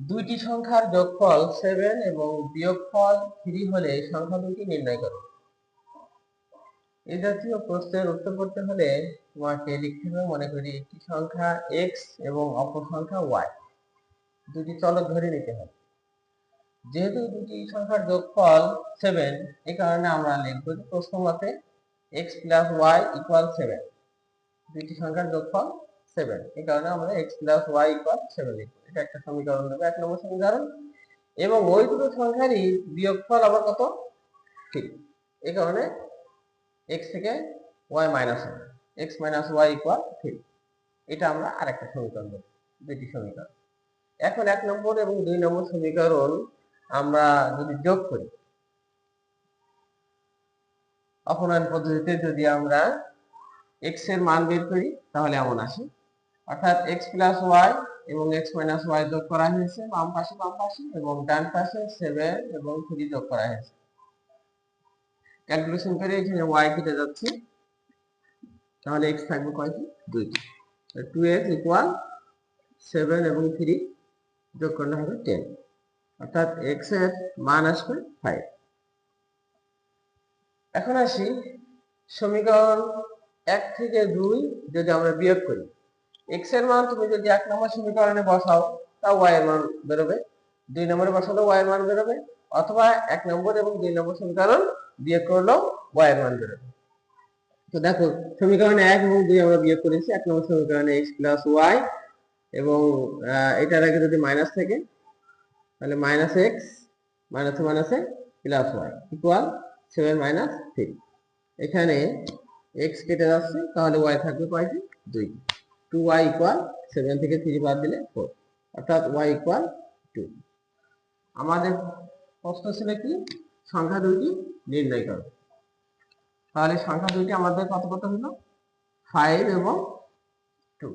দুইটি সংখ্যার যোগফল 7 এবং বিয়োগফল 3 হলে সংখ্যা দুটি নির্ণয় করো। এই জাতীয় প্রশ্নের উত্তর করতে হলে তোমাকে লিখতে হবে, মনে করি একটি সংখ্যা x এবং অপর সংখ্যা y, দুটি চলক ধরে নিতে হবে। যেহেতু দুটি সংখ্যার যোগফল 7, এই কারণে আমরা লিখব প্রশ্ন মতে x প্লাস y ইকুয়াল 7। দুইটি সংখ্যার যোগফল 7, এই কারণে আমরা x প্লাস y ইকুয়াল 7 লিখব। এটা একটা সমীকরণ দেব, 1 নম্বর সমীকরণ। এবং ওই দুটো সংখ্যারই বিয়োগফল আবার কত? 3, এই কারণে x থেকে y মাইনাস হবে, x মাইনাস y ইকুয়াল 3। এটা আমরা আরেকটা সমীকরণ দেব, দুইটি সমীকরণ। এখন 1 নম্বর এবং 2 নম্বর সমীকরণ আমরা যদি যোগ করি, অপনয়ন পদ্ধতিতে যদি আমরা x এর মান বের করি তাহলে এমন আসে, অর্থাৎ x প্লাস y এবং x মাইনাস y যোগ করা হয়েছে বাম পাশে এবং ডান পাশে 7 এবং 3 যোগ করা হয়েছে। ক্যালকুলেশন করে এখানে y কেটে যাচ্ছে, তাহলে x থাকবে কয়টি? 2টি। 2x ইকুয়াল 7 এবং 3 যোগ করলে হবে 10, অর্থাৎ x এর মান আসবে 5। এখন আসি সমীকরণ 1 থেকে 2 যদি আমরা বিয়োগ করি, x এর মান তুমি যদি 1 নম্বর সমীকরণে বসাও তাও y এর মান বেরোবে, 2 নম্বরে বসালেও y এর মান বেরোবে, অথবা 1 নম্বর এবং 2 নম্বর সমীকরণ বিয়োগ করলেও y এর মান বেরোবে। তো দেখো সমীকরণে 1 এবং 2 আমরা বিয়োগ করেছি। 1 নম্বর সমীকরণে x প্লাস y এবং এটার আগে যদি মাইনাস থাকে তাহলে মাইনাস x মাইনাসে মাইনাসে প্লাস y ইকুয়াল 7 মাইনাস 3। এখানে x কেটে যাচ্ছে, তাহলে y থাকবে কয়টি? 2। 2y ইকুয়াল 7 থেকে 3 বাদ দিলে 4, অর্থাৎ y ইকুয়াল 2। আমাদের প্রশ্ন ছিল কি? সংখ্যা দুইটি নির্ণয় করো। তাহলে সংখ্যা দুইটি আমাদের কত কত হলো? 5 এবং 2।